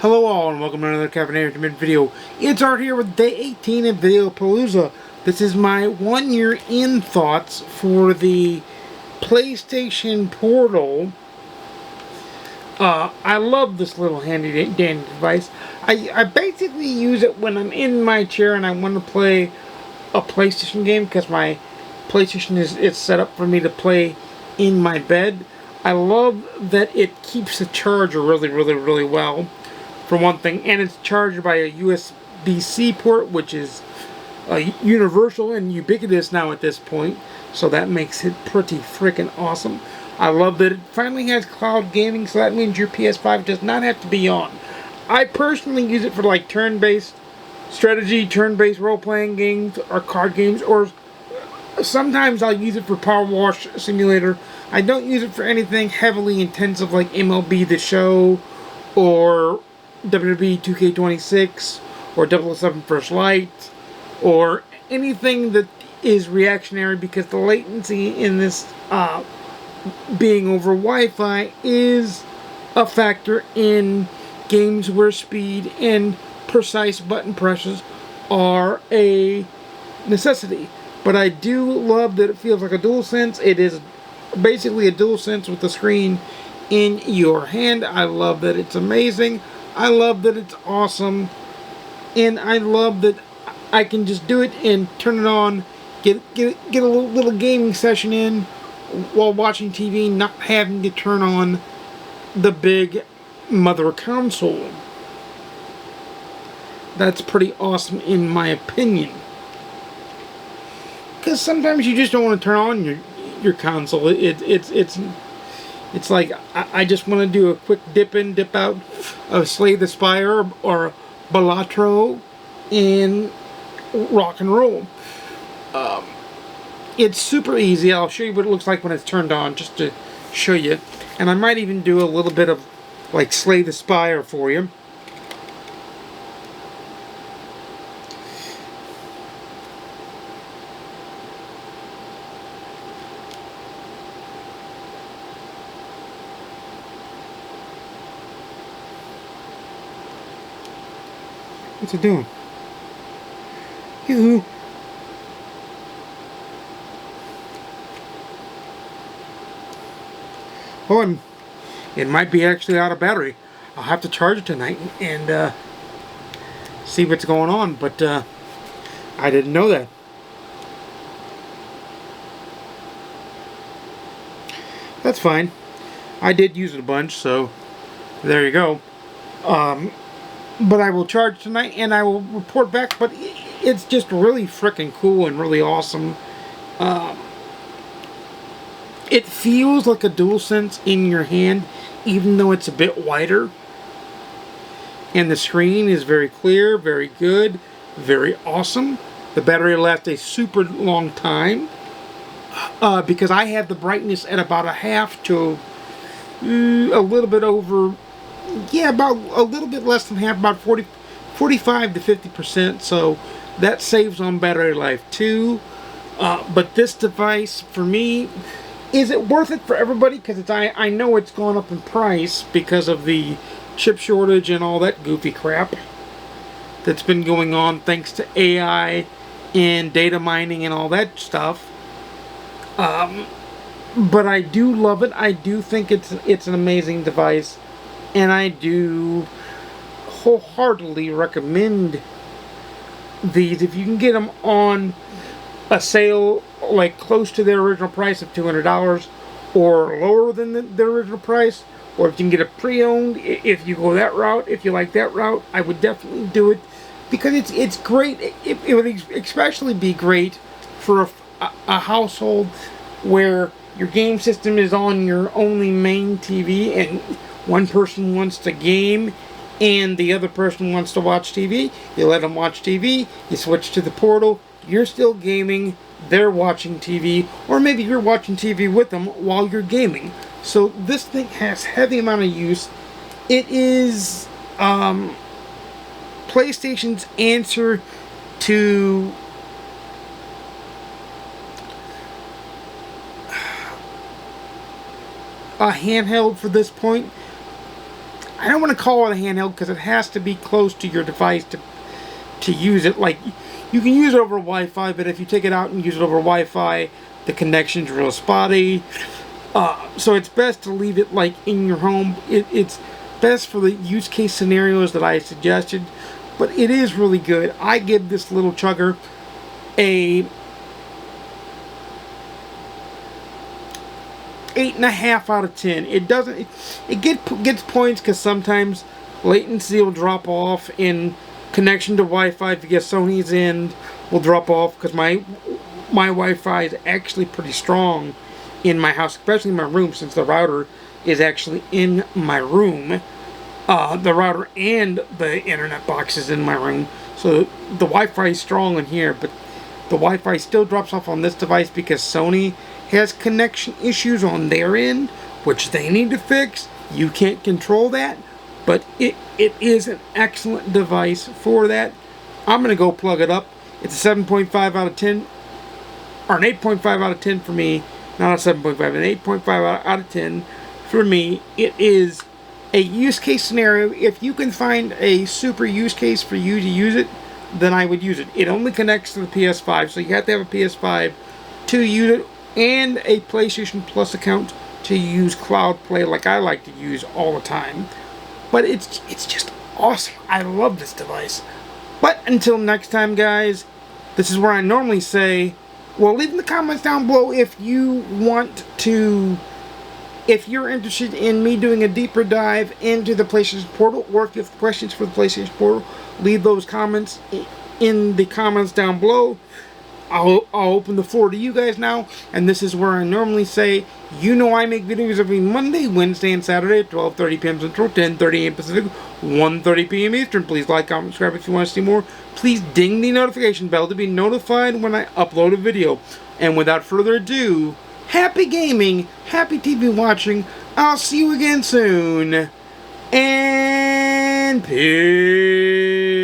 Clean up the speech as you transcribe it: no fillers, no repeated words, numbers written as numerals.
Hello all and welcome to another Caffeinated Mid video. It's Art here with day 18 of Video Palooza. This is my 1 year in thoughts for the PlayStation Portal. I love this little handy dandy device. I basically use it when I'm in my chair and I want to play a PlayStation game because my PlayStation is set up for me to play in my bed. I love that it keeps the charger really well. For one thing, and it's charged by a USB-C port, which is universal and ubiquitous now at this point, so that makes it pretty freaking awesome. I love that it finally has cloud gaming, so that means your PS5 does not have to be on. I personally use it for like turn-based strategy, turn-based role-playing games, or card games, or sometimes I'll use it for Power Wash Simulator. I don't use it for anything heavily intensive like MLB The Show, or WWE 2K26 or 007 First Light or anything that is reactionary, because the latency in this being over Wi-Fi is a factor in games where speed and precise button presses are a necessity. But I do love that it feels like a DualSense. It is basically a DualSense with the screen in your hand. I love that it's amazing. I love that it's awesome, and I love that I can just do it and turn it on, get a little gaming session in while watching TV, not having to turn on the big mother console. That's pretty awesome in my opinion, because sometimes you just don't want to turn on your console. It's like, I just want to do a quick dip in, dip out of Slay the Spire or Balatro and rock and roll. It's super easy. I'll show you what it looks like when it's turned on, just to show you. And I might even do a little bit of like Slay the Spire for you. What's it doing? Yoo-hoo. Oh, and it might be actually out of battery. I'll have to charge it tonight and see what's going on, but I didn't know that. That's fine. I did use it a bunch, so there you go. But I will charge tonight and I will report back. But it's just really freaking cool and really awesome. It feels like a DualSense in your hand, even though it's a bit wider. And the screen is very clear, very good, very awesome. The battery lasts a super long time, because I have the brightness at about a half to a little bit over. Yeah, about a little bit less than half, about 45 to 50%, so that saves on battery life too. But this device, for me, is it worth it for everybody? Because I know it's gone up in price because of the chip shortage and all that goofy crap that's been going on thanks to AI and data mining and all that stuff. But I do love it. I do think it's an amazing device. And I do wholeheartedly recommend these if you can get them on a sale like close to their original price of $200 or lower than the original price, or if you can get it pre-owned. If you go that route, if you like that route, I would definitely do it, because it's great. It would especially be great for a household where your game system is on your only main TV and one person wants to game and the other person wants to watch TV. You let them watch TV, you switch to the portal, you're still gaming, they're watching TV, or maybe you're watching TV with them while you're gaming. So this thing has heavy amount of use. It is PlayStation's answer to a handheld for this point. I don't want to call it a handheld because it has to be close to your device to use it. Like, you can use it over Wi-Fi, but if you take it out and use it over Wi-Fi, the connection's real spotty. So it's best to leave it like in your home. It's best for the use case scenarios that I suggested, but it is really good. I give this little chugger a 8.5 out of 10. It doesn't. It gets points because sometimes latency will drop off in connection to Wi-Fi. If you get Sony's end, will drop off because my Wi-Fi is actually pretty strong in my house, especially in my room, since the router is actually in my room. The router and the internet box is in my room, so the Wi-Fi is strong in here, but the Wi-Fi still drops off on this device because Sony has connection issues on their end, which they need to fix. You can't control that, but it is an excellent device for that. I'm going to go plug it up. It's a 7.5 out of 10, or an 8.5 out of 10 for me. Not a 7.5, an 8.5 out of 10 for me. It is a use case scenario. If you can find a super use case for you to use it, then I would use it. It only connects to the PS5, so you have to have a PS5 to use it, and a PlayStation Plus account to use Cloud Play like I like to use all the time. But it's just awesome. I love this device. But until next time, guys, this is where I normally say, well, leave in the comments down below if you want to, if you're interested in me doing a deeper dive into the PlayStation Portal, or if you have questions for the PlayStation Portal, leave those comments in the comments down below. I'll open the floor to you guys now, and this is where I normally say, you know I make videos every Monday, Wednesday, and Saturday at 12:30 p.m. Central, 10:30 a.m. Pacific, 1:30 p.m. Eastern. Please like, comment, subscribe if you want to see more. Please ding the notification bell to be notified when I upload a video. And without further ado, happy gaming, happy TV watching. I'll see you again soon, and peace.